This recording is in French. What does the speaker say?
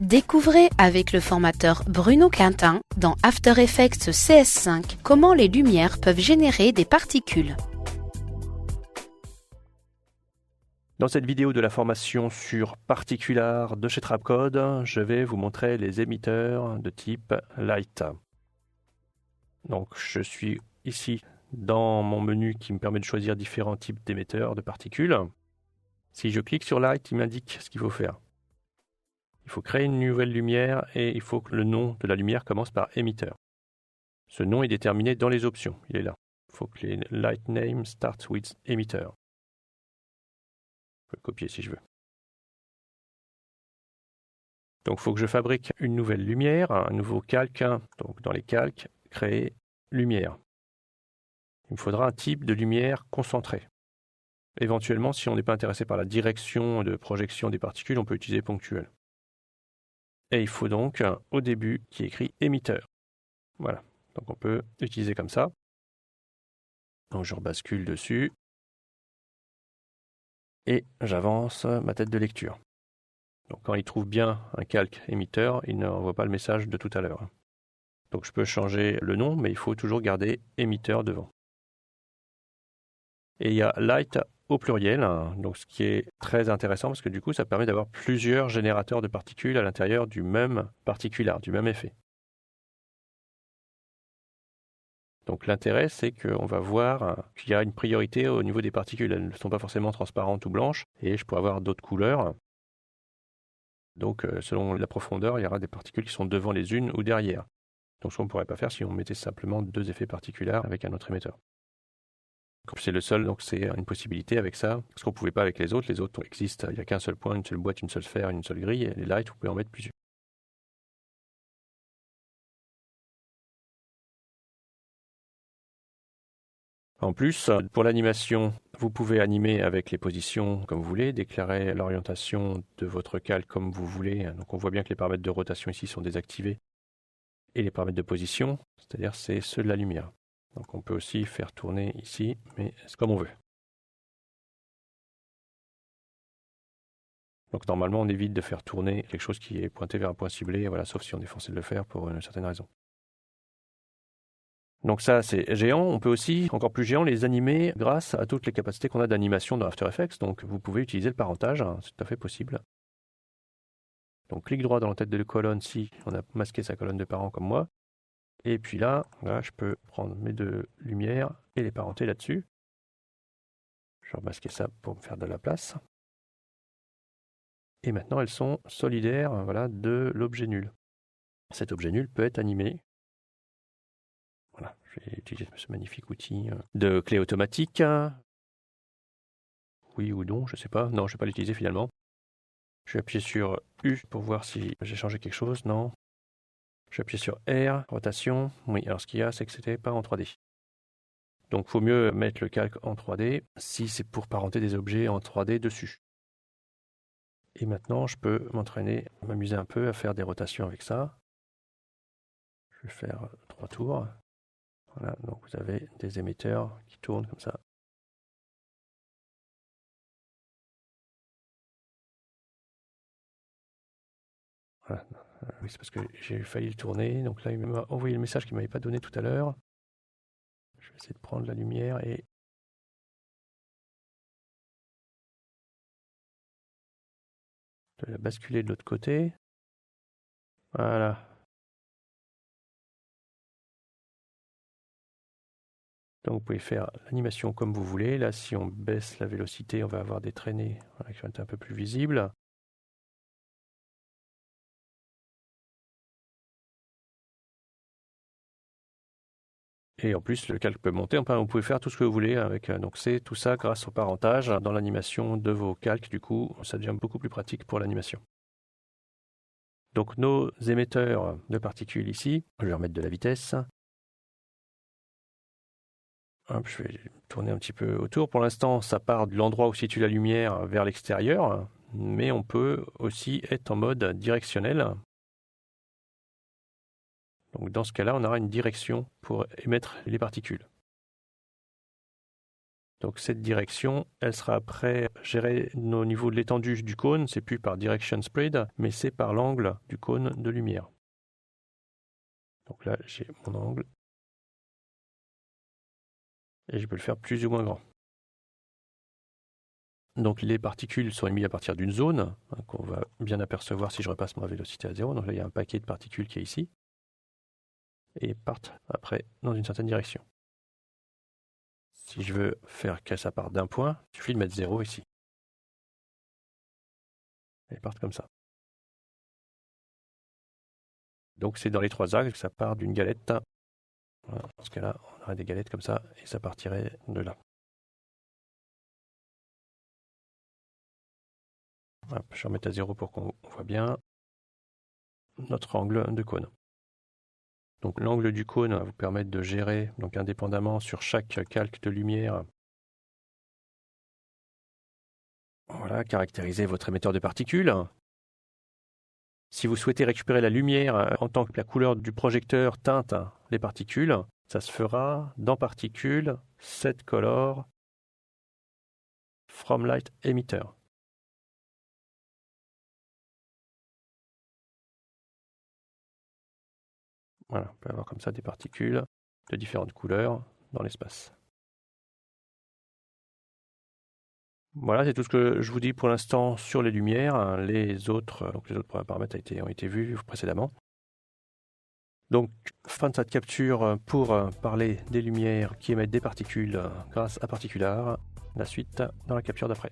Découvrez avec le formateur Bruno Quintin dans After Effects CS5 comment les lumières peuvent générer des particules. Dans cette vidéo de la formation sur Particular de chez Trapcode, je vais vous montrer les émetteurs de type Light. Donc je suis ici dans mon menu qui me permet de choisir différents types d'émetteurs de particules. Si je clique sur Light, il m'indique ce qu'il faut faire. Il faut créer une nouvelle lumière et il faut que le nom de la lumière commence par émetteur. Ce nom est déterminé dans les options, il est là. Il faut que les Light Name start with emitter. Je peux le copier si je veux. Donc il faut que je fabrique une nouvelle lumière, un nouveau calque. Donc dans les calques, créer lumière. Il me faudra un type de lumière concentrée. Éventuellement, si on n'est pas intéressé par la direction de projection des particules, on peut utiliser ponctuel. Et il faut donc, au début, qui est écrit émetteur. Voilà, donc on peut l'utiliser comme ça. Donc je rebascule dessus. Et j'avance ma tête de lecture. Donc quand il trouve bien un calque émetteur, il ne renvoie pas le message de tout à l'heure. Donc je peux changer le nom, mais il faut toujours garder émetteur devant. Et il y a light au pluriel, donc ce qui est très intéressant parce que du coup ça permet d'avoir plusieurs générateurs de particules à l'intérieur du même particular, du même effet. Donc l'intérêt c'est qu'on va voir qu'il y a une priorité au niveau des particules. Elles ne sont pas forcément transparentes ou blanches et je pourrais avoir d'autres couleurs. Donc selon la profondeur, il y aura des particules qui sont devant les unes ou derrière. Donc ce qu'on ne pourrait pas faire si on mettait simplement deux effets particulaires avec un autre émetteur. C'est le seul, donc c'est une possibilité avec ça, parce qu'on ne pouvait pas avec les autres existent, il n'y a qu'un seul point, une seule boîte, une seule sphère, une seule grille, et les lights, vous pouvez en mettre plusieurs. En plus, pour l'animation, vous pouvez animer avec les positions comme vous voulez, déclarer l'orientation de votre calque comme vous voulez, donc on voit bien que les paramètres de rotation ici sont désactivés, et les paramètres de position, c'est-à-dire c'est ceux de la lumière. Donc on peut aussi faire tourner ici, mais c'est comme on veut. Donc normalement, on évite de faire tourner quelque chose qui est pointé vers un point ciblé, voilà, sauf si on est forcé de le faire pour une certaine raison. Donc ça, c'est géant. On peut aussi, encore plus géant, les animer grâce à toutes les capacités qu'on a d'animation dans After Effects. Donc vous pouvez utiliser le parentage, c'est tout à fait possible. Donc clic droit dans la tête de la colonne si on a masqué sa colonne de parents comme moi. Et puis là, voilà, je peux prendre mes deux lumières et les parenter là-dessus. Je vais remasquer ça pour me faire de la place. Et maintenant, elles sont solidaires, voilà, de l'objet nul. Cet objet nul peut être animé. Voilà, je vais utiliser ce magnifique outil de clé automatique. Oui ou non, je ne sais pas. Non, je ne vais pas l'utiliser finalement. Je vais appuyer sur U pour voir si j'ai changé quelque chose. Non. Je vais appuyer sur R, rotation. Oui, alors ce qu'il y a, c'est que ce n'était pas en 3D. Donc il faut mieux mettre le calque en 3D si c'est pour parenter des objets en 3D dessus. Et maintenant, je peux m'entraîner, m'amuser un peu à faire des rotations avec ça. Je vais faire 3 tours. Voilà, donc vous avez des émetteurs qui tournent comme ça. Voilà. Oui, c'est parce que j'ai failli le tourner. Donc là, il m'a envoyé le message qu'il ne m'avait pas donné tout à l'heure. Je vais essayer de prendre la lumière et de la basculer de l'autre côté. Voilà. Donc vous pouvez faire l'animation comme vous voulez. Là, si on baisse la vélocité, on va avoir des traînées qui vont être un peu plus visibles. Et en plus, le calque peut monter. Enfin, vous pouvez faire tout ce que vous voulez avec. Donc c'est tout ça grâce au parentage dans l'animation de vos calques. Du coup, ça devient beaucoup plus pratique pour l'animation. Donc nos émetteurs de particules ici, je vais remettre de la vitesse. Hop, je vais tourner un petit peu autour. Pour l'instant, ça part de l'endroit où situe la lumière vers l'extérieur, mais on peut aussi être en mode directionnel. Donc dans ce cas-là, on aura une direction pour émettre les particules. Donc cette direction, elle sera après gérée au niveau de l'étendue du cône, c'est plus par direction spread, mais c'est par l'angle du cône de lumière. Donc là, j'ai mon angle. Et je peux le faire plus ou moins grand. Donc les particules sont émises à partir d'une zone, qu'on va bien apercevoir si je repasse ma vélocité à 0. Donc là, il y a un paquet de particules qui est ici. Et partent après dans une certaine direction. Si je veux faire que ça parte d'un point, il suffit de mettre 0 ici. Elles partent comme ça. Donc c'est dans les 3 axes que ça part d'une galette. Voilà, dans ce cas-là, on aurait des galettes comme ça et ça partirait de là. Hop, je vais remettre à 0 pour qu'on voit bien notre angle de cône. Donc l'angle du cône va vous permettre de gérer donc indépendamment sur chaque calque de lumière. Voilà, caractériser votre émetteur de particules. Si vous souhaitez récupérer la lumière en tant que la couleur du projecteur teinte les particules, ça se fera dans Particules, Set Color, From Light Emitter. Voilà, on peut avoir comme ça des particules de différentes couleurs dans l'espace. Voilà, c'est tout ce que je vous dis pour l'instant sur les lumières. Les autres paramètres ont été vus précédemment. Donc, fin de cette capture pour parler des lumières qui émettent des particules grâce à Particular. La suite dans la capture d'après.